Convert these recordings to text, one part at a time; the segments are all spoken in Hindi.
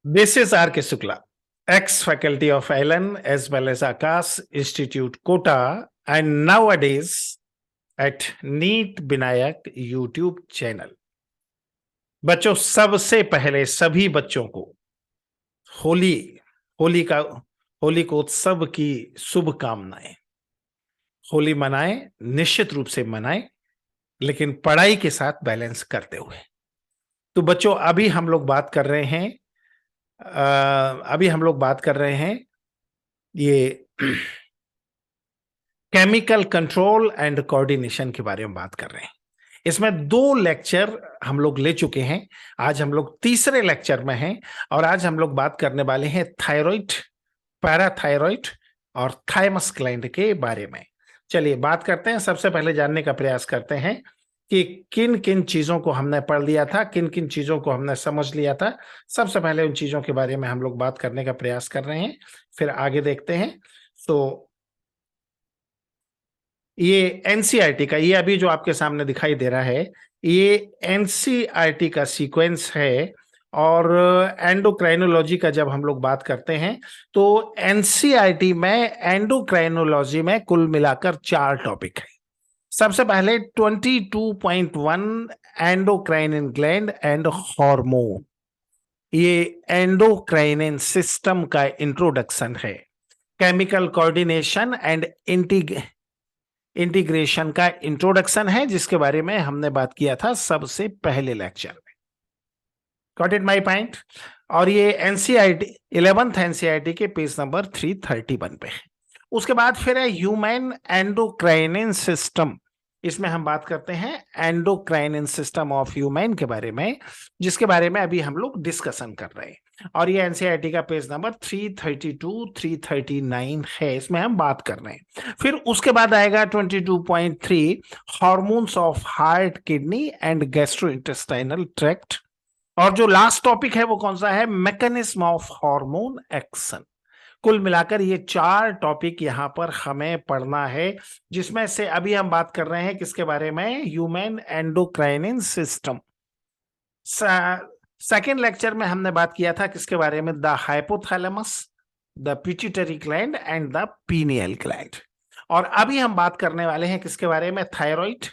This is R.K. Shukla, ex-faculty of ILN as well as Akash Institute, Kota, and nowadays at NEET Binayak YouTube channel. बच्चों, सबसे पहले सभी बच्चों को होली होली का होली को उत्सव की शुभकामनाएं। होली मनाएं, निश्चित रूप से मनाएं, लेकिन पढ़ाई के साथ बैलेंस करते हुए। तो बच्चों, अभी हम लोग बात कर रहे हैं ये केमिकल कंट्रोल एंड कोऑर्डिनेशन के बारे में बात कर रहे हैं। इसमें 2 लेक्चर हम लोग ले चुके हैं। आज हम लोग तीसरे लेक्चर में हैं और आज हम लोग बात करने वाले हैं थायराइड, पैराथायराइड और थाइमस ग्लैंड के बारे में। चलिए बात करते हैं। सबसे पहले जानने का प्रयास करते हैं कि किन किन चीजों को हमने पढ़ लिया था, किन किन चीजों को हमने समझ लिया था। सबसे पहले उन चीजों के बारे में हम लोग बात करने का प्रयास कर रहे हैं, फिर आगे देखते हैं। तो ये एनसीईआरटी का, ये अभी जो आपके सामने दिखाई दे रहा है, ये एनसीईआरटी का सीक्वेंस है। और एंडोक्राइनोलॉजी का जब हम लोग बात करते हैं तो एनसीईआरटी में एंडोक्राइनोलॉजी में कुल मिलाकर 4 टॉपिक है। सबसे पहले 22.1 एंडोक्राइनिन ग्लैंड एंड हार्मोन, ये एंडोक्राइनिन सिस्टम का इंट्रोडक्शन है। केमिकल कोऑर्डिनेशन एंड इंटीग्रेशन का इंट्रोडक्शन है, जिसके बारे में हमने बात किया था सबसे पहले लेक्चर में। Got it my point. और ये एनसीईआरटी 11th एनसीईआरटी के पेज नंबर 331 पे है। उसके बाद फिर है ह्यूमन एंडोक्राइनिन सिस्टम। इसमें हम बात करते हैं एंडोक्राइनिन सिस्टम ऑफ ह्यूमन के बारे में, जिसके बारे में अभी हम लोग डिस्कशन कर रहे हैं। और ये एनसीईआरटी का पेज नंबर 332 339 है, इसमें हम बात कर रहे हैं। फिर उसके बाद आएगा 22.3 hormones of heart, kidney and gastrointestinal tract. और जो लास्ट टॉपिक है वो कौन सा है? Mechanism of hormone action. कुल मिलाकर ये 4 टॉपिक यहां पर हमें पढ़ना है, जिसमें से अभी हम बात कर रहे हैं किसके बारे में? Human endocrine system. Second lecture में हमने बात किया था किसके बारे में? The hypothalamus, the pituitary gland and the pineal gland. और अभी हम बात करने वाले हैं किसके बारे में? थायराइड,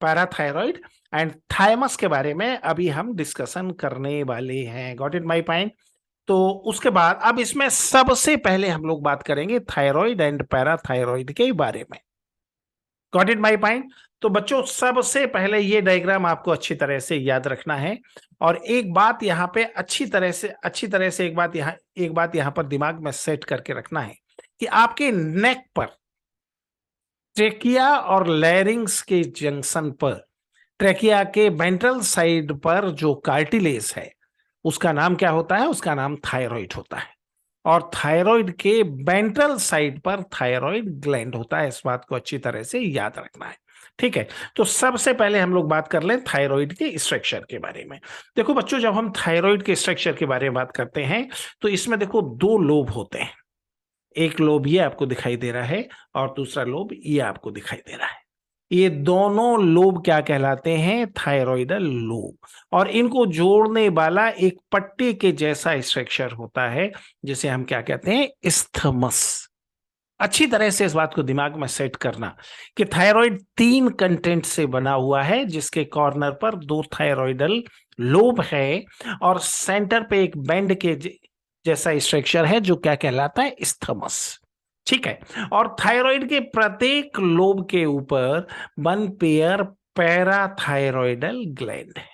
पैराथायराइड एंड थाइमस के बारे में अभी हम डिस्कशन करने वाले हैं। Got it my point. तो उसके बाद अब इसमें सबसे पहले हम लोग बात करेंगे थायराइड एंड पैराथायराइड के बारे में। Got it my point. तो बच्चों, सबसे पहले ये डायग्राम आपको अच्छी तरह से याद रखना है। और एक बात यहाँ पे अच्छी तरह से एक बात यहाँ पर दिमाग में सेट करके रखना है कि आपके नेक पर, ट्रेकिया और लैरिंग्स के जंक्शन पर, ट्रेकिया के वेंट्रल साइड पर जो कार्टिलेज है उसका नाम क्या होता है? उसका नाम थायराइड होता है। और थायराइड के वेंट्रल साइड पर थायराइड ग्लैंड होता है। इस बात को अच्छी तरह से याद रखना है, ठीक है। तो सबसे पहले हम लोग बात कर लें थायराइड के स्ट्रक्चर के बारे में। देखो बच्चों, जब हम थायराइड के स्ट्रक्चर के बारे में बात करते हैं तो इसमें देखो 2 लोब होते हैं। एक लोब ये आपको दिखाई दे रहा है और दूसरा लोब ये आपको दिखाई दे रहा है। ये दोनों लोब क्या कहलाते हैं? थायराइडल लोब। और इनको जोड़ने वाला एक पट्टी के जैसा स्ट्रक्चर होता है, जिसे हम क्या कहते हैं? इस्थमस। अच्छी तरह से इस बात को दिमाग में सेट करना कि थायराइड 3 कंटेंट से बना हुआ है, जिसके कॉर्नर पर 2 थायराइडल लोब है और सेंटर पे एक बैंड के जैसा स्ट्रक्चर है जो क्या कहलाता है? इस्थमस, ठीक है। और थायराइड के प्रत्येक लोब के ऊपर 1 पेयर पैराथायराइडल ग्लैंड है।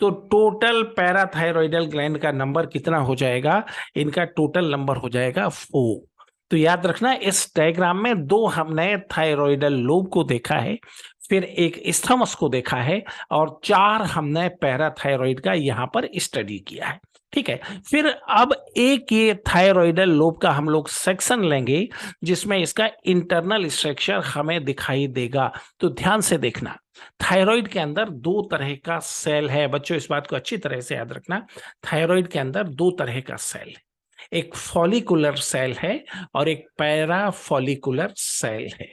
तो टोटल पैराथायराइडल ग्लैंड का नंबर कितना हो जाएगा? इनका टोटल नंबर हो जाएगा 4। तो याद रखना, इस डायग्राम में 2 हमने थायराइडल लोब को देखा है, फिर एक इस्थमस को देखा है और 4 हमने पैराथायराइड का यहां पर स्टडी किया है, ठीक है। फिर अब एक ये थायराइडल लोब का हम लोग सेक्शन लेंगे, जिसमें इसका इंटरनल स्ट्रक्चर हमें दिखाई देगा। तो ध्यान से देखना, थायराइड के अंदर 2 तरह का सेल है। बच्चों, इस बात को अच्छी तरह से याद रखना, थायराइड के अंदर 2 तरह का सेल है। एक फॉलिकुलर सेल है और एक पैराफॉलिकुलर सेल है।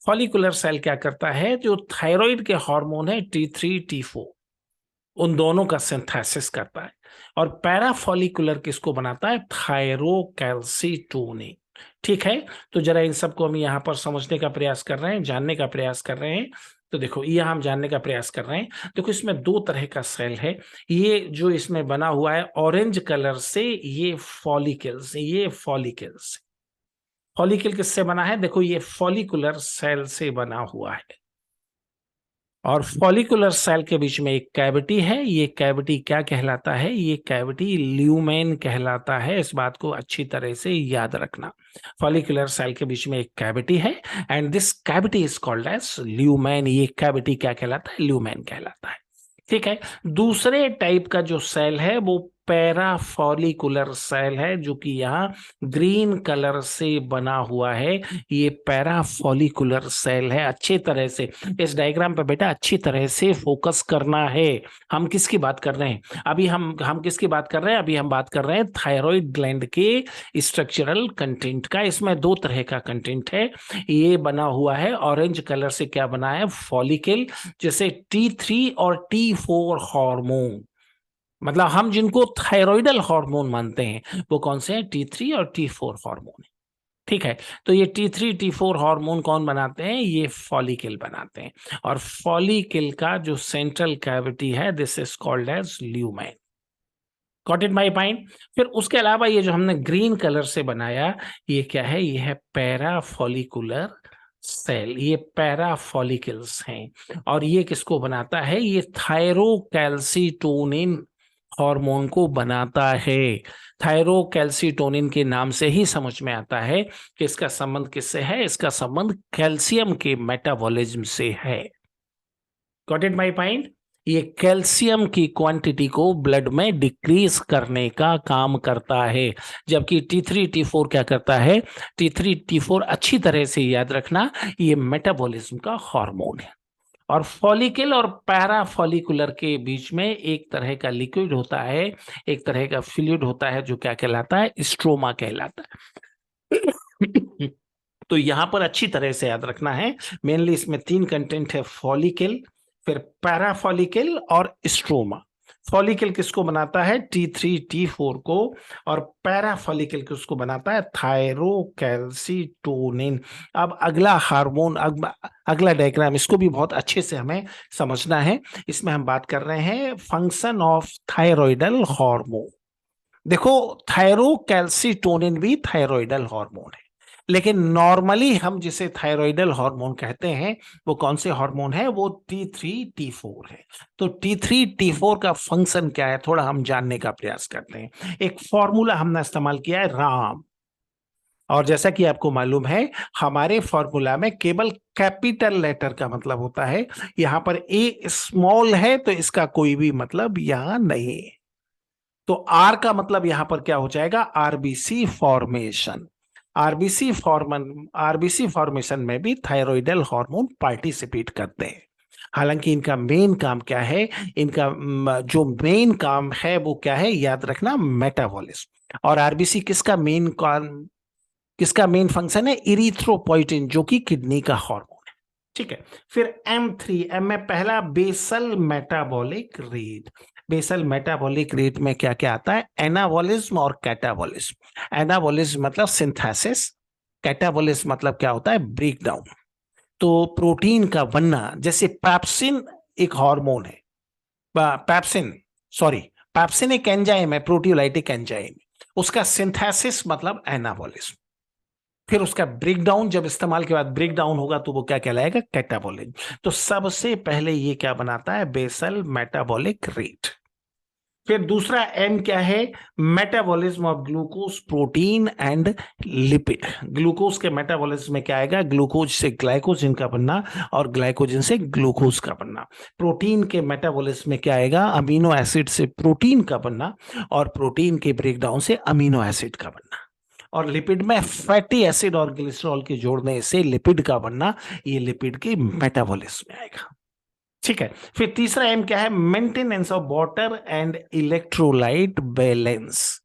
फॉलिकुलर सेल क्या करता है? जो थायराइड के हार्मोन है T3 T4, उन दोनों का सिंथेसिस करता है। और पैराफॉलिकुलर किसको बनाता है? थायरोकैल्सिटोनिन। ठीक है, तो जरा इन सबको हम यहाँ पर समझने का प्रयास कर रहे हैं, जानने का प्रयास कर रहे हैं। तो देखो ये हम जानने का प्रयास कर रहे हैं। देखो इसमें दो तरह का सेल है। ये जो इसमें बना हुआ है ऑरेंज कलर से, ये फॉलिकल्स, ये फॉलिकल्स। फॉलिकल किससे बना है? देखो ये फॉलिकुलर सेल से बना हुआ है। और फॉलिकुलर सेल के बीच में एक कैविटी है। ये कैविटी क्या कहलाता है? ये कैविटी ल्यूमेन कहलाता है। इस बात को अच्छी तरह से याद रखना। फॉलिकुलर सेल के बीच में एक कैविटी है and this cavity is called as lumen. ये कैविटी क्या कहलाता है? ल्यूमेन कहलाता है। ठीक है, दूसरे टाइप का जो सेल है वो पैराफॉलिकुलर सेल है, जो कि यहाँ ग्रीन कलर से बना हुआ है। ये पैराफॉलिकुलर सेल है। अच्छी तरह से इस डायग्राम पे बेटा अच्छी तरह से फोकस करना है। हम किसकी बात कर रहे हैं अभी? हम किसकी बात कर रहे हैं अभी? हम बात कर रहे हैं थायराइड ग्लैंड के स्ट्रक्चरल कंटेंट का। इसमें दो तरह का कंटेंट है। ये बना हुआ है ऑरेंज कलर से, क्या बना है? फॉलिकल, जैसे T3 और T4 हार्मोन। मतलब हम जिनको थायराइडल हार्मोन मानते हैं वो कौन से हैं? T3 और T4 हार्मोन है। ठीक है, तो ये T3 T4 हार्मोन कौन बनाते हैं? ये फॉलिकल बनाते हैं। और फॉलिकल का जो सेंट्रल कैविटी है, this is called as lumen. Got it my point? फिर उसके अलावा ये जो हमने ग्रीन कलर से बनाया, ये क्या है? ये है पैराफॉलिकुलर सेल। ये पैराफॉलिकल्स हैं। और ये किसको बनाता है? ये थायरोकैल्सिटोनिन हार्मोन को बनाता है। थायरोकैल्सिटोनिन के नाम से ही समझ में आता है कि इसका संबंध किससे है? इसका संबंध कैल्शियम के मेटाबॉलिज्म से है। Got it my point? ये कैल्शियम की क्वांटिटी को ब्लड में डिक्रीज करने का काम करता है। जबकि T3 T4 क्या करता है? T3 T4 अच्छी तरह से याद रखना, ये मेटाबॉलिज्म का हार्मोन है। और फॉलिकल और पैराफॉलिकुलर के बीच में एक तरह का लिक्विड होता है, एक तरह का फ्लूइड होता है, जो क्या कहलाता है? स्ट्रोमा कहलाता है। तो यहां पर अच्छी तरह से याद रखना है। मेनली इसमें तीन कंटेंट है, फॉलिकल, फिर पैराफॉलिकल और स्ट्रोमा। फॉलिकल किसको बनाता है? T3 T4 को। और पैराफॉलिकल किसको बनाता है? थायरोकैल्सिटोनिन। अब अगला हार्मोन, अगला डायग्राम, इसको भी बहुत अच्छे से हमें समझना है। इसमें हम बात कर रहे हैं फंक्शन ऑफ थायराइडल हार्मोन। देखो थायरोकैल्सिटोनिन भी थायराइडल हार्मोन है, लेकिन नॉर्मली हम जिसे थायराइडल हार्मोन कहते हैं वो कौन से हार्मोन है? वो T3 T4 है। तो T3 T4 का फंक्शन क्या है, थोड़ा हम जानने का प्रयास करते हैं। एक फॉर्मूला हमने इस्तेमाल किया है, राम। और जैसा कि आपको मालूम है, हमारे फॉर्मूला में केवल कैपिटल लेटर का मतलब होता है। यहां पर ए स्मॉल है तो इसका कोई भी मतलब यहां नहीं है। तो आर का मतलब यहां पर क्या हो जाएगा? RBC formation. आरबीसी फॉर्मेशन में भी थायराइडल हार्मोन पार्टिसिपेट करते हैं। हालांकि इनका मेन काम क्या है? इनका जो मेन काम है वो क्या है? याद रखना, मेटाबॉलिज्म। और आरबीसी किसका मेन फंक्शन है? इरिथ्रोपोइटिन, जो कि किडनी का हार्मोन है। ठीक है, फिर M3, एम में पहला basal metabolic rate. Basal metabolic rate में क्या क्या आता है? एनाबॉलिज्म और कैटाबॉलिज्म। एनाबॉलिज्म मतलब सिंथेसिस, कैटाबॉलिज्म मतलब क्या होता है? Break down. तो प्रोटीन का बनना, जैसे पैप्सिन एक हार्मोन है, पैप्सिन, सॉरी, पैप्सिन एक एंजाइम है, प्रोटियोलाइटिक एंजाइम। उसका सिंथेसिस मतलब एनाबॉलिज्म। फिर उसका ब्रेक डाउन, जब इस्तेमाल के बाद ब्रेक डाउन होगा तो वो क्या कहलाएगा? कैटाबॉलिज्म। तो सबसे पहले ये क्या बनाता है? Basal metabolic rate. फिर दूसरा एम क्या है? Metabolism of glucose, protein and lipid. Glucose के मेटाबॉलिज्म में क्या आएगा? ग्लूकोज से ग्लाइकोजन का बनना और ग्लाइकोजन से ग्लूकोज का बनना। प्रोटीन के मेटाबॉलिज्म में क्या आएगा? अमीनो एसिड से प्रोटीन का बनना और प्रोटीन के ब्रेकडाउन से अमीनो एसिड का बनना। और लिपिड में फैटी एसिड और ग्लिसरॉल के जोड़ने से लिपिड का बनना। ये लिपिड के मेटाबॉलिज्म में आएगा। ठीक है, फिर तीसरा एम क्या है? Maintenance of water and electrolyte balance.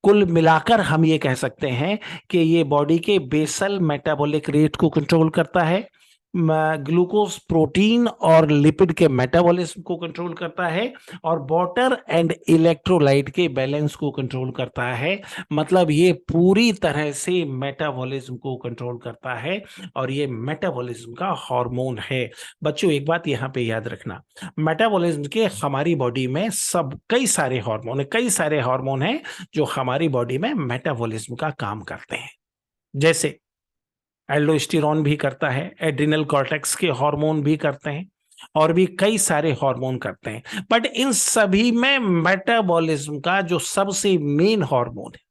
कुल मिलाकर हम ये कह सकते हैं कि ये बॉडी के बेसल मेटाबॉलिक रेट को कंट्रोल करता है, ग्लूकोज प्रोटीन और लिपिड के मेटाबॉलिज्म को कंट्रोल करता है, और वाटर एंड इलेक्ट्रोलाइट के बैलेंस को कंट्रोल करता है। मतलब ये पूरी तरह से मेटाबॉलिज्म को कंट्रोल करता है, और ये मेटाबॉलिज्म का हार्मोन है। बच्चों एक बात यहां पे याद रखना, मेटाबॉलिज्म के हमारी बॉडी में सब कई सारे हार्मोन हैं जो हमारी बॉडी में मेटाबॉलिज्म का काम करते हैं। जैसे एल्डोस्टेरोन भी करता है, एड्रिनल कॉर्टेक्स के हार्मोन भी करते हैं, और भी कई सारे हार्मोन करते हैं। बट इन सभी में मेटाबॉलिज्म का जो सबसे मेन हार्मोन है,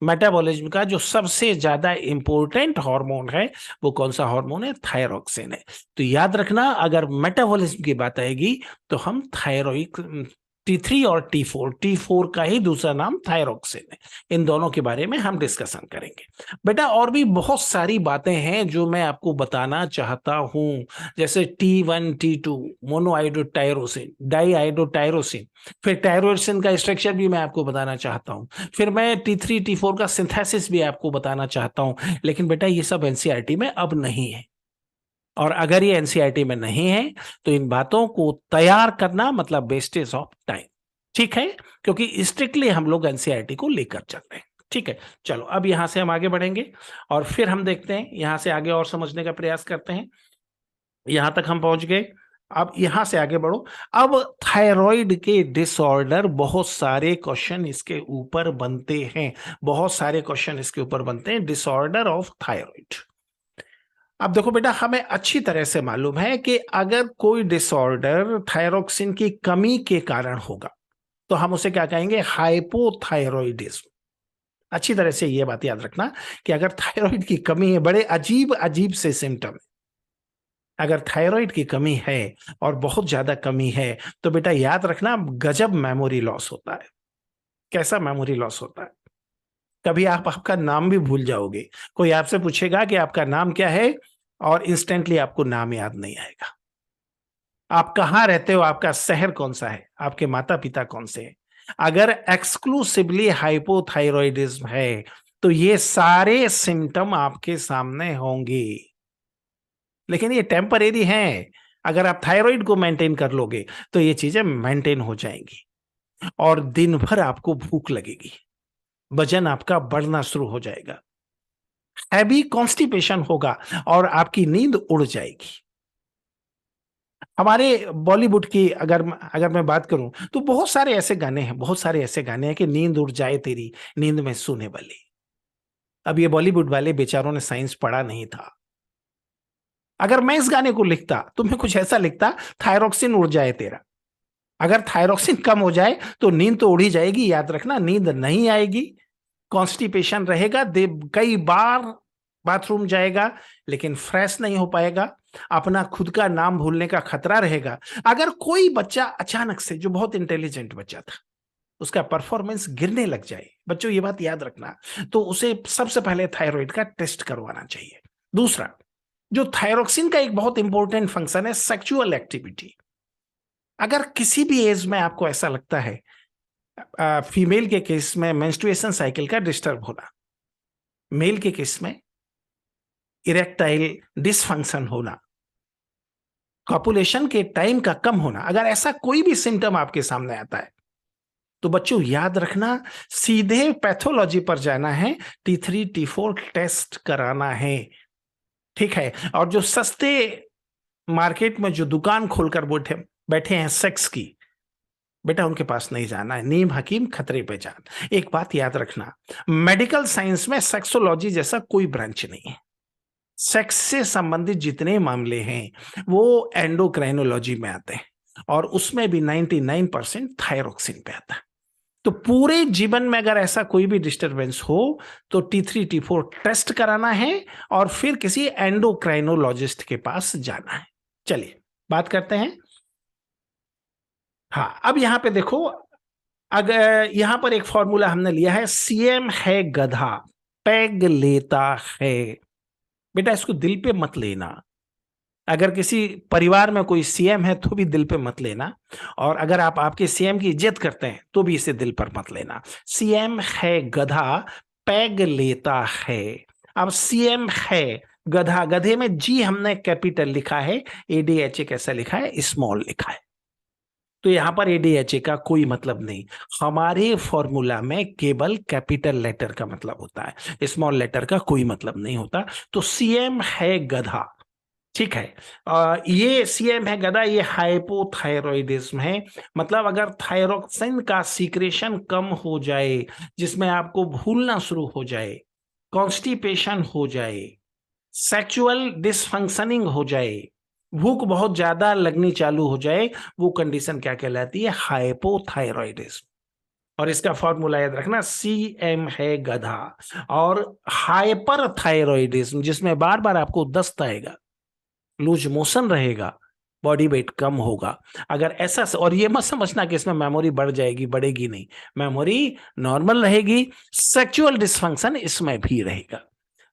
मेटाबॉलिज्म का जो सबसे ज्यादा इंपॉर्टेंट हार्मोन है, वो कौन सा हार्मोन है? थायरॉक्सिन है। तो याद रखना, अगर मेटाबॉलिज्म की बात आएगी तो हम थायरॉइड T3 और T4 का ही दूसरा नाम थायरॉक्सिन है। इन दोनों के बारे में हम डिस्कशन करेंगे। बेटा और भी बहुत सारी बातें हैं जो मैं आपको बताना चाहता हूं, जैसे T1 T2 मोनोआइडोटायरोसिन, डाईआइडोटायरोसिन, फिर टायरोसिन का स्ट्रक्चर भी मैं आपको बताना चाहता हूं, फिर मैं T3 T4 का सिंथेसिस भी आपको बताना चाहता हूं। लेकिन बेटा ये सब एनसीईआरटी में अब नहीं है, और अगर ये एनसीईआरटी में नहीं है तो इन बातों को तैयार करना मतलब वेस्टेज ऑफ टाइम। ठीक है, क्योंकि स्ट्रिक्टली हम लोग एनसीईआरटी को लेकर चल रहे हैं। ठीक है, चलो अब यहां से हम आगे बढ़ेंगे और फिर हम देखते हैं, यहां से आगे और समझने का प्रयास करते हैं। यहां तक हम पहुंच गए, अब यहां से आगे बढ़ो। अब थायराइड के डिसऑर्डर, बहुत सारे क्वेश्चन इसके ऊपर बनते हैं, बहुत सारे क्वेश्चन इसके ऊपर बनते हैं, डिसऑर्डर ऑफ थायराइड। अब देखो बेटा, हमें अच्छी तरह से मालूम है कि अगर कोई डिसऑर्डर थायरोक्सिन की कमी के कारण होगा तो हम उसे क्या कहेंगे? हाइपोथायरॉइडिज्म। अच्छी तरह से यह बात याद रखना कि अगर थायराइड की कमी है, बड़े अजीब अजीब से सिम्टम है। अगर थायराइड की कमी है और बहुत ज्यादा कमी है तो बेटा याद रखना, गजब मेमोरी लॉस होता है। कैसा मेमोरी लॉस होता है? कभी आप आपका नाम भी भूल जाओगे। कोई आपसे पूछेगा कि आपका नाम क्या है, और इंस्टेंटली आपको नाम याद नहीं आएगा। आप कहाँ रहते हो, आपका शहर कौन सा है, आपके माता पिता कौन से हैं। अगर एक्सक्लूसिवली हाइपोथायरॉयडिज्म है तो ये सारे सिम्टम आपके सामने होंगे, लेकिन ये टेम्परेरी हैं। अगर आप थायराइड को मेंटेन कर लोगे तो ये चीजें मेंटेन हो जाएंगी, और दिन भर आपको भूख लगेगी, वजन आपका बढ़ना शुरू हो जाएगा, हैवी कॉन्स्टिपेशन होगा, और आपकी नींद उड़ जाएगी। हमारे बॉलीवुड की अगर अगर मैं बात करूं तो बहुत सारे ऐसे गाने हैं, बहुत सारे ऐसे गाने हैं कि नींद उड़ जाए तेरी, नींद में सोने वाली। अब ये बॉलीवुड वाले बेचारों ने साइंस पढ़ा नहीं था। अगर मैं इस गाने को लिखता तो मैं कुछ ऐसा लिखता, थायरोक्सिन उड़ जाए तेरा। अगर थायरोक्सिन कम हो जाए तो नींद तो उड़ी जाएगी, याद रखना, नींद नहीं आएगी, कॉन्स्टिपेशन रहेगा, कई बार बाथरूम जाएगा लेकिन फ्रेश नहीं हो पाएगा, अपना खुद का नाम भूलने का खतरा रहेगा। अगर कोई बच्चा अचानक से, जो बहुत इंटेलिजेंट बच्चा था, उसका परफॉर्मेंस गिरने लग जाए, बच्चों ये बात याद रखना, तो उसे सबसे पहले थायराइड का टेस्ट करवाना चाहिए। दूसरा, जो थायरोक्सिन का एक बहुत इंपॉर्टेंट फंक्शन है, सेक्सुअल एक्टिविटी। अगर किसी भी एज में आपको ऐसा लगता है, फीमेल के केस में मेंस्ट्रुएशन साइकिल का डिस्टर्ब होना, मेल के केस में इरेक्टाइल डिसफंक्शन होना, कॉपुलेशन के टाइम का कम होना, अगर ऐसा कोई भी सिम्टम आपके सामने आता है तो बच्चों याद रखना, सीधे पैथोलॉजी पर जाना है, T3 T4 टेस्ट कराना है। ठीक है, और जो सस्ते मार्केट में जो दुकान खोलकर बैठे बैठे हैं सेक्स की, बेटा उनके पास नहीं जाना है, नीम हकीम खतरे पे जान। एक बात याद रखना, मेडिकल साइंस में सेक्सोलॉजी जैसा कोई ब्रांच नहीं है। सेक्स से संबंधित जितने मामले हैं वो एंडोक्राइनोलॉजी में आते हैं, और उसमें भी 99% थायरोक्सिन पे आता है। तो पूरे जीवन में अगर ऐसा कोई भी डिस्टरबेंस हो तो T3 T4 टेस्ट कराना है, और फिर किसी एंडोक्राइनोलॉजिस्ट के पास जाना है। चलिए बात करते हैं। हाँ, अब यहां पे देखो, अगर यहां पर एक फॉर्मूला हमने लिया है, सीएम है गधा, पैग लेता है। बेटा इसको दिल पे मत लेना, अगर किसी परिवार में कोई सीएम है तो भी दिल पे मत लेना, और अगर आप आपके सीएम की इज्जत करते हैं तो भी इसे दिल पर मत लेना। सीएम है गधा, पैग लेता है। अब सीएम है, गधा, गधे में जी हमने कैपिटल लिखा है, एडीएचए कैसा लिखा है, स्मॉल लिखा है। तो यहां पर एडीएचए का कोई मतलब नहीं, हमारे फॉर्मूला में केवल कैपिटल लेटर का मतलब होता है, स्मॉल लेटर का कोई मतलब नहीं होता। तो सीएम है गधा, ठीक है। ये सीएम है गधा, ये हाइपोथायरॉयडिज्म है। मतलब अगर थायरोक्सिन का सीक्रेशन कम हो जाए, जिसमें आपको भूलना शुरू हो जाए, कॉन्स्टिपेशन हो जाए, सेक्सुअल डिसफंक्शनिंग हो जाए, भूख बहुत ज्यादा लगनी चालू हो जाए, वो कंडीशन क्या कहलाती है, हाइपोथायरॉयडिज्म। और इसका फॉर्मूला याद रखना, सी एम है गधा। और हाइपर थायरॉयडिज्म, जिसमें बार बार आपको दस्त आएगा, लूज मोशन रहेगा, बॉडी वेट कम होगा, अगर ऐसा, और ये मत समझना कि इसमें मेमोरी बढ़ जाएगी, बढ़ेगी नहीं, मेमोरी नॉर्मल रहेगी, सेक्सुअल डिसफंक्शन इसमें भी रहेगा।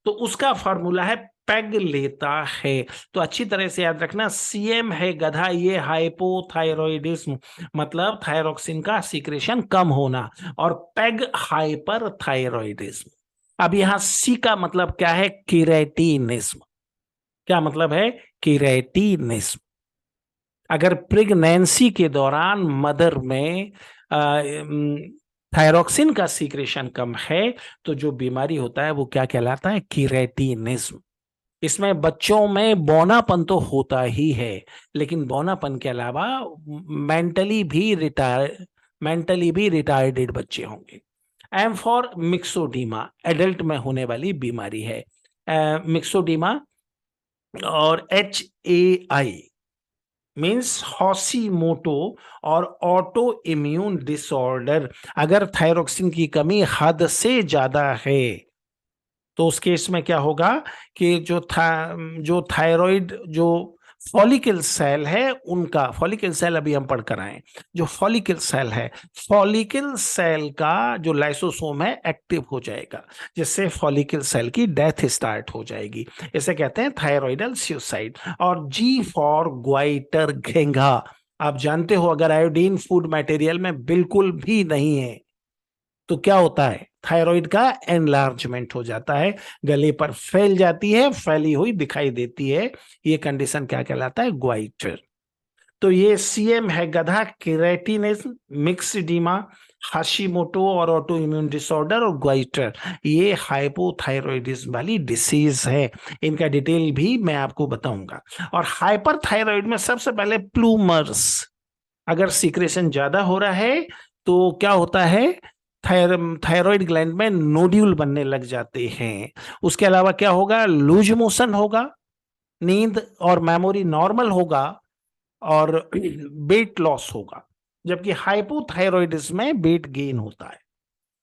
तो उसका फॉर्मूला है पेग लेता है। तो अच्छी तरह से याद रखना, सीएम है गधा, ये हाइपोथायरॉयडिज्म मतलब थायरोक्सिन का सीक्रेशन कम होना, और पेग हाइपर थायरॉयडिज्म। अब यहां सी का मतलब क्या है, किरेटिनिज्म। क्या मतलब है, किरेटिनिज्म। अगर प्रेगनेंसी के दौरान मदर में थायरोक्सिन का सीक्रेशन कम है, तो जो बीमारी होता है वो क्या कहलाता है, किरेटिनिज्म। इसमें बच्चों में बौनापन तो होता ही है, लेकिन बौनापन के अलावा मेंटली भी रिटायर्डेड बच्चे होंगे। एम फॉर मिक्सोडीमा, एडल्ट में होने वाली बीमारी है मिक्सोडीमा। और HAI मीन्स हॉशीमोटो और ऑटो इम्यून डिसऑर्डर। अगर थायरोक्सिन की कमी हद से ज्यादा है, तो उस केस में क्या होगा कि जो थायराइड, जो फॉलिकल सेल है उनका, फॉलिकल सेल अभी हम पढ़ कर आए, जो फॉलिकल सेल है, फॉलिकल सेल का जो लाइसोसोम है एक्टिव हो जाएगा, जिससे फॉलिकल सेल की डेथ स्टार्ट हो जाएगी। इसे कहते हैं थायराइडल सुसाइड। और जी फॉर ग्वाइटर घेंघा। आप जानते हो, अगर आयोडीन फूड मटेरियल में बिल्कुल भी नहीं है, तो क्या होता है, थायराइड का एनलार्जमेंट हो जाता है, गले पर फैल जाती है, फैली हुई दिखाई देती है। ये कंडीशन क्या कहलाता है, ग्वाइटर। तो ये सीएम है गधा, केराटिनिज्म, मिक्सडीमा, हाशिमोटो और ऑटो इम्यून डिसऑर्डर और ग्वाइटर, ये हाइपोथायरॉयडिज्म वाली डिसीज है। इनका डिटेल भी मैं आपको बताऊंगा। और हाइपर थायराइड में सबसे पहले प्लूमर्स, अगर सीक्रेशन ज्यादा हो रहा है तो क्या होता है, थायराइड ग्लैंड में नोड्यूल बनने लग जाते हैं। उसके अलावा क्या होगा, लूज मोशन होगा, नींद और मेमोरी नॉर्मल होगा, और वेट लॉस होगा। जबकि हाइपोथायरॉयडिज्म में वेट गेन होता है।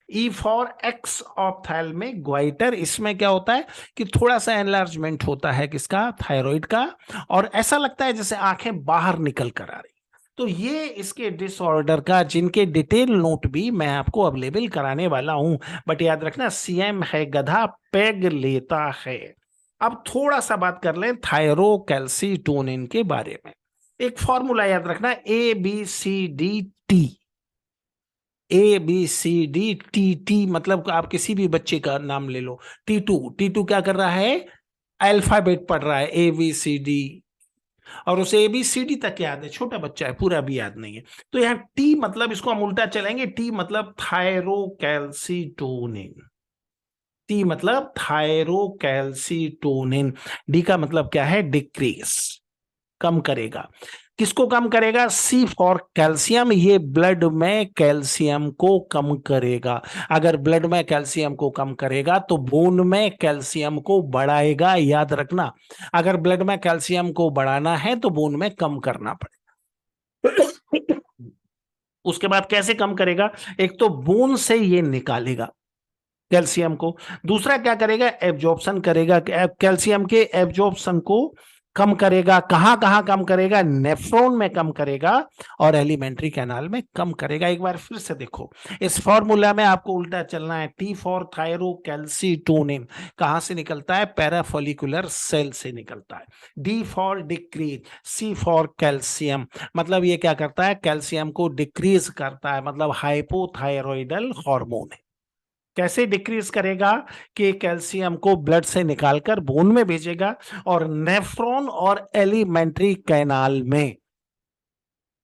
E for x ophthalmic goitre, इसमें क्या होता है कि थोड़ा सा एनलार्जमेंट होता है किसका, थायराइड का, और ऐसा लगता है जैसे आंखें बाहर निकल कर आ रही। तो ये इसके डिसऑर्डर का, जिनके डिटेल नोट भी मैं आपको अवेलेबल कराने वाला हूं। बट याद रखना, सीएम है गधा, पेग लेता है। अब थोड़ा सा बात कर लें थायरोकैल्सीटोनिन के बारे में। एक फॉर्मूला याद रखना, ABCD-T। ABCD-T मतलब आप किसी भी बच्चे का नाम ले लो, T2 क्या कर रहा है, अल्फाबेट पढ़ रहा है, ABCD, और उसे ABCD तक याद है, छोटा बच्चा है, पूरा भी याद नहीं है। तो यहाँ टी मतलब, इसको हम उल्टा चलेंगे, टी मतलब थायरोकैल्सीटोनिन। टी मतलब थायरोकैल्सीटोनिन। डी का मतलब क्या है, डिक्रीज, कम करेगा। किसको कम करेगा, सी फॉर कैल्शियम, ये ब्लड में कैल्शियम को कम करेगा। अगर ब्लड में कैल्शियम को कम करेगा तो बोन में कैल्शियम को बढ़ाएगा, याद रखना। अगर ब्लड में कैल्शियम को बढ़ाना है तो बोन में कम करना पड़ेगा। उसके बाद कैसे कम करेगा, एक तो बोन से ये निकालेगा कैल्शियम को, दूसरा क्या करेगा, एब्जॉर्प्शन करेगा, कैल्शियम के एब्जॉर्प्शन को कम करेगा। कहां कहां कम करेगा, नेफ्रॉन में कम करेगा और एलिमेंट्री कैनाल में कम करेगा। एक बार फिर से देखो, इस फॉर्मूला में आपको उल्टा चलना है। टी फॉर थायरोकैल्सीटोनिन कहां से निकलता है, पैराफोलिकुलर सेल से निकलता है। D for decrease, C for calcium, मतलब ये क्या करता है, कैल्शियम को डिक्रीज करता है, मतलब हाइपोथायरॉइडल हार्मोन है। कैसे डिक्रीज करेगा? कि कैल्शियम को ब्लड से निकालकर बोन में भेजेगा और नेफ्रॉन और एलिमेंट्री कैनाल में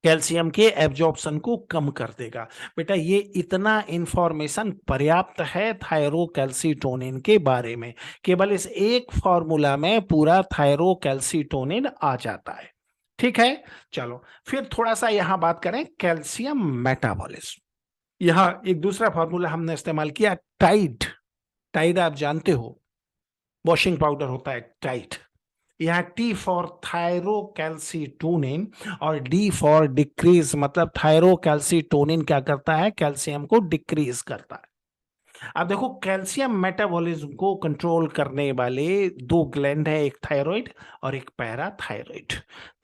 कैल्शियम के एब्जॉर्प्शन को कम कर देगा। बेटा ये इतना इंफॉर्मेशन पर्याप्त है थायरोकैल्सीटोनिन के बारे में। केवल इस एक फॉर्मूला में पूरा थायरोकैल्सीटोनिन आ जाता है। ठीक है, चलो फिर थोड़ा सा यहां बात करें कैल्शियम मेटाबॉलिज्म। यहां एक दूसरा फॉर्मूला हमने इस्तेमाल किया, टाइड। टाइड आप जानते हो, वॉशिंग पाउडर होता है टाइड। यहाँ टी फॉर थायरोकैल्सीटोनिन और डी फॉर डिक्रीज, मतलब थायरोकैल्सीटोनिन क्या करता है? कैल्शियम को डिक्रीज करता है। अब देखो कैल्शियम मेटाबॉलिज्म को कंट्रोल करने वाले दो ग्लैंड है, एक थायराइड और एक पैराथायराइड।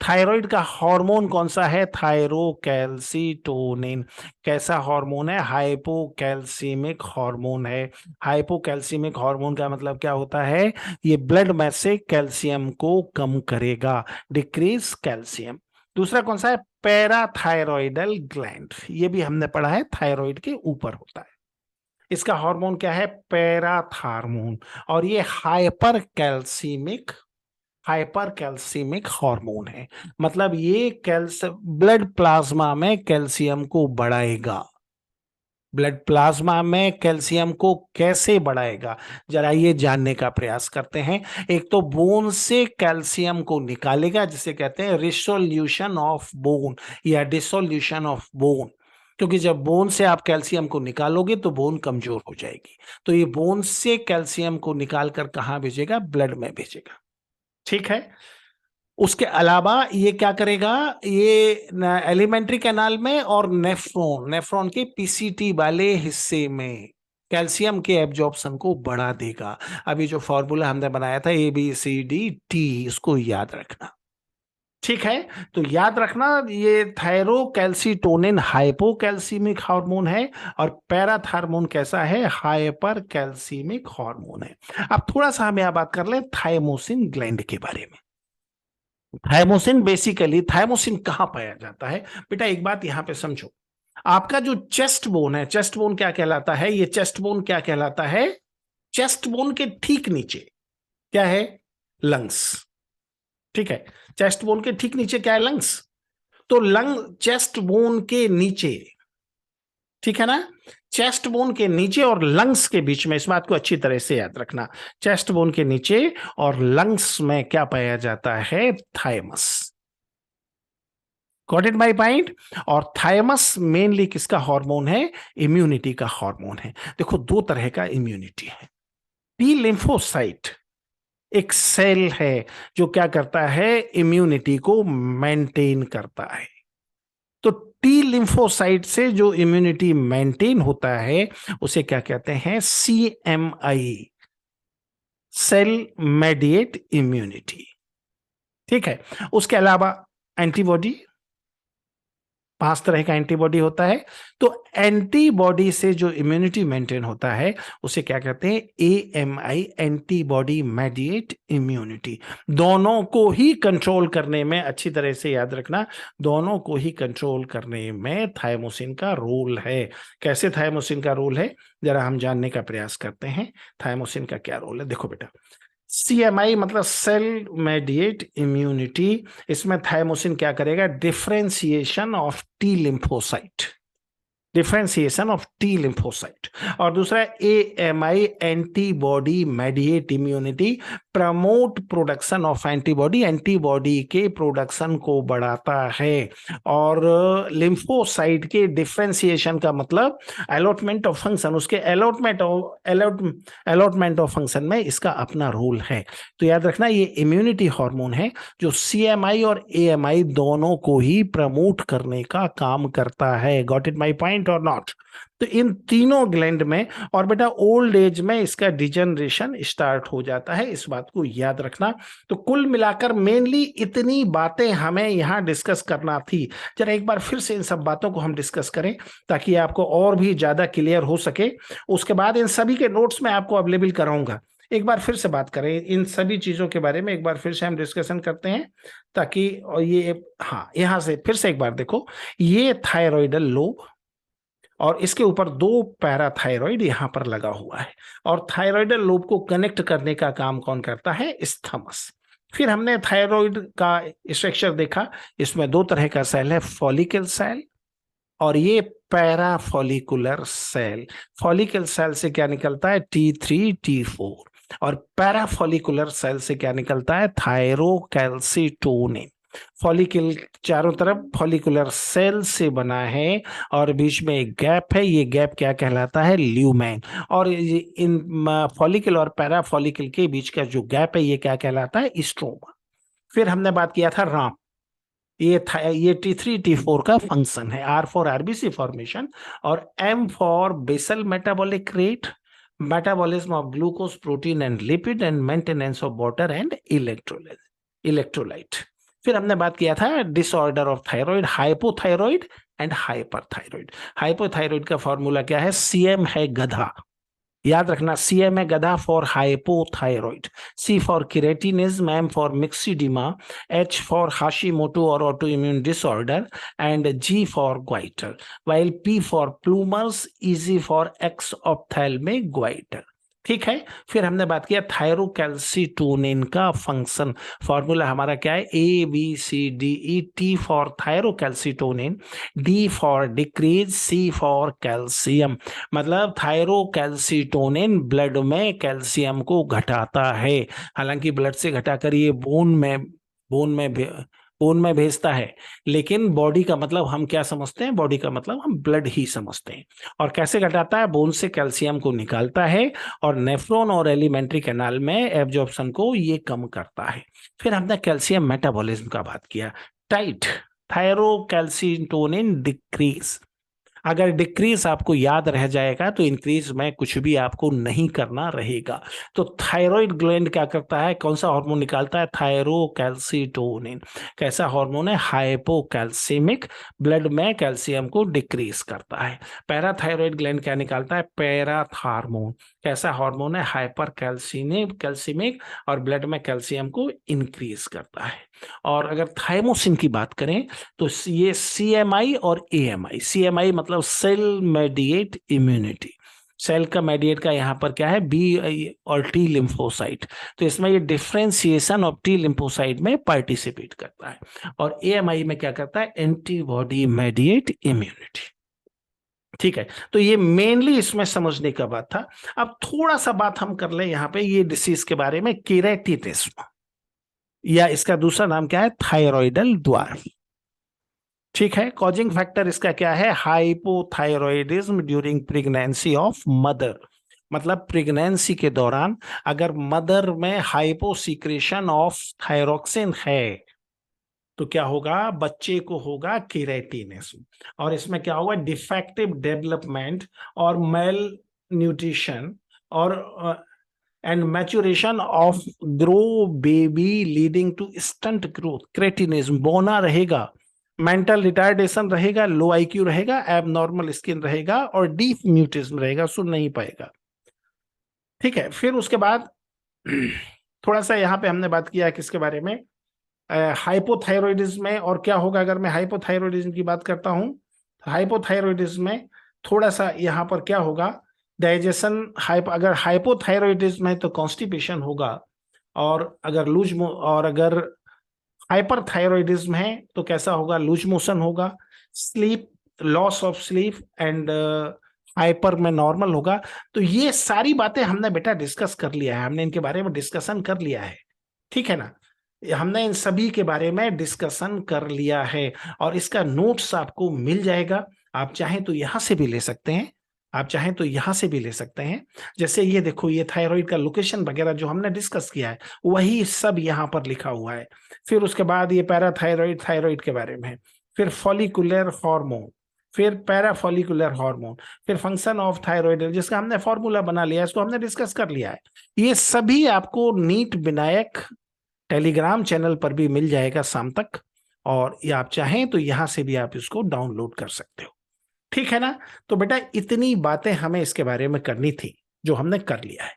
थायराइड का हार्मोन कौन सा है? थायरोकैल्सीटोनिन। कैसा हार्मोन है? हाइपोकैल्सीमिक हार्मोन है। हाइपोकैल्सीमिक हार्मोन का मतलब क्या होता है? ये ब्लड में से कैल्शियम को कम करेगा, डिक्रीज कैल्शियम। दूसरा कौन सा है? पैराथायरॉइडल ग्लैंड। ये भी हमने पढ़ा है, थायराइड के ऊपर होता है। इसका हार्मोन क्या है? पैराथार्मोन। और ये हाइपर कैल्सीमिक हार्मोन है। मतलब ये ब्लड प्लाज्मा में कैल्शियम को बढ़ाएगा। ब्लड प्लाज्मा में कैल्शियम को कैसे बढ़ाएगा, जरा ये जानने का प्रयास करते हैं। एक तो बोन से कैल्शियम को निकालेगा, जिसे कहते हैं रिसोल्यूशन ऑफ बोन या डिसोल्यूशन ऑफ बोन। क्योंकि जब बोन से आप कैल्शियम को निकालोगे तो बोन कमजोर हो जाएगी। तो ये बोन से कैल्शियम को निकालकर कहां भेजेगा? ब्लड में भेजेगा। ठीक है, उसके अलावा ये क्या करेगा? ये एलिमेंट्री कैनाल में और नेफ्रॉन के पीसीटी वाले हिस्से में कैल्शियम के एब्जॉर्प्शन को बढ़ा देगा। अभी जो फॉर्मूला हमने बनाया था ABCDT, इसको याद रखना। ठीक है, तो याद रखना ये थायरोकैल्सीटोनिन हाइपोकैल्सीमिक हार्मोन है और पैराथार्मोन कैसा है? हाइपर कैल्सीमिक हार्मोन है। अब थोड़ा सा हम यहां बात कर ले थाइमोसिन ग्लैंड के बारे में। थाइमोसिन कहां पाया जाता है? बेटा एक बात यहां पे समझो, आपका जो चेस्ट बोन है, चेस्ट बोन क्या कहलाता है? ये चेस्ट बोन क्या कहलाता है? चेस्ट बोन के ठीक नीचे क्या है? लंग्स। ठीक है, चेस्ट बोन के ठीक नीचे क्या है? लंग्स। तो लंग चेस्ट बोन के नीचे, ठीक है ना, चेस्ट बोन के नीचे और लंग्स के बीच में, इस बात को अच्छी तरह से याद रखना, चेस्ट बोन के नीचे और लंग्स में क्या पाया जाता है? Thymus. Got it my point? और थाइमस मेनली किसका हार्मोन है? इम्यूनिटी का हार्मोन है। देखो दो तरह का इम्यूनिटी है। टी लिम्फोसाइट एक सेल है जो क्या करता है? इम्यूनिटी को मेंटेन करता है। तो टी लिम्फोसाइट से जो इम्यूनिटी मेंटेन होता है उसे क्या कहते हैं? CMI, cell mediate immunity. ठीक है, उसके अलावा एंटीबॉडी, 5 तरह का एंटीबॉडी होता है। तो एंटीबॉडी से जो इम्यूनिटी मेंटेन होता है उसे क्या कहते हैं? AMI, antibody mediate immunity. दोनों को ही कंट्रोल करने में, अच्छी तरह से याद रखना, दोनों को ही कंट्रोल करने में थाइमोसिन का रोल है। कैसे थाइमोसिन का रोल है, जरा हम जानने का प्रयास करते हैं। थाइमोसिन का क्या रोल है? देखो बेटा, CMI मतलब सेल मेडिएट इम्यूनिटी, इसमें थाइमोसिन क्या करेगा? Differentiation of T lymphocyte, differentiation of T lymphocyte. और दूसरा AMI, antibody mediate immunity, promote production of antibody, antibody के प्रोडक्शन को बढ़ाता है। और लिम्फोसाइट के डिफरेंशिएशन का मतलब अलॉटमेंट ऑफ फंक्शन, उसके अलॉटमेंट ऑफ फंक्शन में इसका अपना रोल है। तो याद रखना ये इम्यूनिटी हार्मोन है जो CMI और AMI दोनों को ही प्रमोट करने का काम करता है। गॉट इट माय पॉइंट और नॉट? तो इन तीनों ग्लैंड में, और बेटा ओल्ड एज में इसका डिजनरेशन स्टार्ट हो जाता है, इस बात को याद रखना। तो कुल मिलाकर मेनली इतनी बातें हमें यहां डिस्कस करना थी। जरा एक बार फिर से इन सब बातों को हम डिस्कस करें ताकि आपको और भी ज्यादा क्लियर हो सके। उसके बाद इन सभी के नोट्स में आपको अवेलेबल कराऊंगा। एक बार फिर से बात करें इन सभी चीजों के बारे में, एक बार फिर से हम डिस्कशन करते हैं ताकि, और ये हाँ, यहां से फिर से एक बार देखो, ये थायराइडल लोब और इसके ऊपर दो पैराथायरॉइड यहां पर लगा हुआ है, और थायराइडल लोब को कनेक्ट करने का काम कौन करता है? स्थमस। फिर हमने थायराइड का स्ट्रक्चर देखा, इसमें दो तरह का सेल है, फॉलिकल सेल और ये पैराफॉलिकुलर सेल। फॉलिकल सेल से क्या निकलता है? T3 T4, और पैराफॉलिकुलर सेल से क्या निकलता है? थायरोकैल्सिटोनिन। फॉलिकल चारों तरफ फॉलिकुलर सेल से बना है और बीच में एक गैप है, ये गैप क्या कहलाता है? ल्यूमेन। और इन फॉलिकल और पैराफॉलिकल के बीच का जो गैप है ये क्या कहलाता है? स्ट्रोमा। फिर हमने बात किया था राम, ये T3 T4 का फंक्शन है। R फॉर आरबीसी फॉर्मेशन और M for basal metabolic rate, metabolism of glucose protein and lipid and maintenance of water and electrolyte. फिर हमने बात किया था disorder of thyroid, hypothyroid and hyperthyroid. Hypothyroid का फॉर्मूला क्या है? CM है गधा, याद रखना, CM है गधा for hypothyroid, C for cretinism, M for myxoedema, H for Hashimoto और autoimmune disorder and G for goitre, while P for Plummer's, EZ for exophthalmic goitre. ठीक है। फिर हमने बात किया थायरोकैल्सिटोनिन का फंक्शन, फॉर्मूला हमारा क्या है? ABCDE, T for thyrocalcitonin, D for decrease, C for calcium. मतलब थायरोकैल्सिटोनिन ब्लड में कैल्शियम को घटाता है, हालांकि ब्लड से घटाकर ये बोन में भेजता है, लेकिन बॉडी का मतलब हम क्या समझते हैं? बॉडी का मतलब हम ब्लड ही समझते हैं। और कैसे घटाता है? बोन से कैल्शियम को निकालता है और नेफ्रॉन और एलिमेंट्री कैनाल में एब्जॉर्प्शन को ये कम करता है। फिर हमने कैल्शियम मेटाबॉलिज्म का बात किया, टाइट थायरोकैल्सिटोनिन डिक्रीज। अगर डिक्रीज आपको याद रह जाएगा तो इंक्रीज में कुछ भी आपको नहीं करना रहेगा। तो थायराइड ग्लैंड क्या करता है? कौन सा हार्मोन निकालता है? थायरोकैल्सिटोनिन। कैसा हार्मोन है? हाइपोकैल्सिमिक, ब्लड में कैल्शियम को डिक्रीज करता है। पैराथायराइड ग्लैंड क्या निकालता है? पैराथार्मोन। कैसा हार्मोन है? हाइपर कैल्सिमिक, और ब्लड में कैल्शियम को इंक्रीज करता है। और अगर थाइमोसिन की बात करें तो ये CMI और AMI, CMI मतलब सेल मेडिएट इम्यूनिटी, सेल का मेडिएट का यहाँ पर क्या है? B और T लिम्फोसाइट, तो इसमें ये डिफ्रेंसिएशन ऑफ T लिम्फोसाइट में पार्टिसिपेट करता है। और AMI में क्या करता है? Antibody mediate immunity. ठीक है, तो ये मेनली इसमें समझने का बात था। अब थोड़ा सा बात हम कर ले यहाँ पे ये डिसीज के बारे में, केराटिनिज्म, या इसका दूसरा नाम क्या है? थायराइडल द्वार। ठीक है, कॉजिंग फैक्टर इसका क्या है? Hypothyroidism during pregnancy of mother. मतलब प्रेगनेंसी के दौरान अगर मदर में हाइपोसिक्रेशन ऑफ थायरोक्सिन है तो क्या होगा? बच्चे को होगा केराटिनिज्म। और इसमें क्या होगा? डिफेक्टिव डेवलपमेंट और मेल न्यूट्रिशन और and maturation of grow baby leading to stunt growth, cretinism, बौना रहेगा, मेंटल रिटार्डेशन रहेगा, लो IQ रहेगा, एबनॉर्मल स्किन रहेगा और डीप म्यूटिज्म रहेगा, सुन नहीं पाएगा। ठीक है, फिर उसके बाद थोड़ा सा यहाँ पे हमने बात किया किसके बारे में? हाइपोथायरॉयडिज्म में। और क्या होगा अगर मैं हाइपोथायरॉयडिज्म की बात करता हूं? हाइपोथायरॉयडिज्म में थोड़ा सा यहाँ पर क्या होगा? डाइजेशन अगर हाइपोथायरॉयडिज्म है तो कॉन्स्टिपेशन होगा, और अगर हाइपरथायरॉयडिज्म है तो कैसा होगा? लूज मोशन होगा, sleep, loss of sleep and hyper में नॉर्मल होगा। तो ये सारी बातें हमने बेटा डिस्कस कर लिया है, हमने इनके बारे में डिस्कशन कर लिया है। ठीक है ना, हमने इन सभी के बारे में डिस्कशन कर लिया है और इसका नोट्स आपको मिल जाएगा। आप चाहें तो यहां से भी ले सकते हैं, आप चाहें तो यहां से भी ले सकते हैं। जैसे ये देखो, ये थायराइड का लोकेशन वगैरह जो हमने डिस्कस किया है वही सब यहां पर लिखा हुआ है। फिर उसके बाद ये पैराथायराइड, थायराइड के बारे में, फिर फॉलिकुलर हार्मोन, फिर पैराफॉलिकुलर हार्मोन, फिर फंक्शन ऑफ थायराइड जिसका हमने फॉर्मूला बना लिया है, इसको हमने डिस्कस कर लिया है। ये सभी आपको नीट विनायक टेलीग्राम चैनल पर भी मिल जाएगा शाम तक, और ये आप चाहें तो यहां से भी आप इसको डाउनलोड कर सकते हो। ठीक है ना, तो बेटा इतनी बातें हमें इसके बारे में करनी थी जो हमने कर लिया है।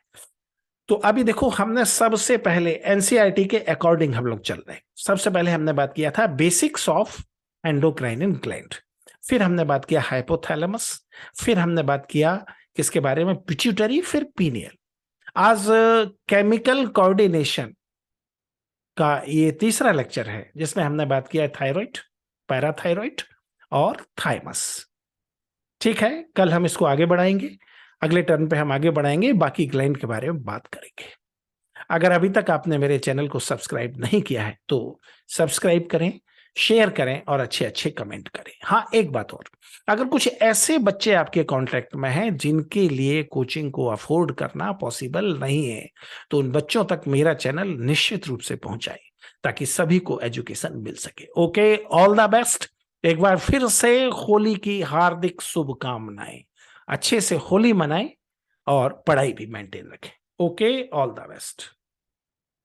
तो अभी देखो, हमने सबसे पहले NCERT के अकॉर्डिंग हम लोग चल रहे हैं। सबसे पहले हमने बात किया था बेसिक्स ऑफ एंडोक्राइन ग्लैंड, फिर हमने बात किया हाइपोथैलेमस, फिर हमने बात किया किसके बारे में, पिट्यूटरी, फिर पीनियल। आज केमिकल कोऑर्डिनेशन का ये तीसरा लेक्चर है जिसमें हमने बात किया थायराइड, पैराथायराइड और थाइमस। ठीक है, कल हम इसको आगे बढ़ाएंगे, अगले टर्न पे हम आगे बढ़ाएंगे, बाकी ग्लैंड के बारे में बात करेंगे। अगर अभी तक आपने मेरे चैनल को सब्सक्राइब नहीं किया है तो सब्सक्राइब करें, शेयर करें और अच्छे अच्छे कमेंट करें। हाँ, एक बात और, अगर कुछ ऐसे बच्चे आपके कांटेक्ट में हैं जिनके लिए कोचिंग को अफोर्ड करना पॉसिबल नहीं है, तो उन बच्चों तक मेरा चैनल निश्चित रूप से पहुंचाए ताकि सभी को एजुकेशन मिल सके। Okay, all the best. एक बार फिर से होली की हार्दिक शुभकामनाएं। अच्छे से होली मनाएं और पढ़ाई भी मेंटेन रखें। Okay, all the best.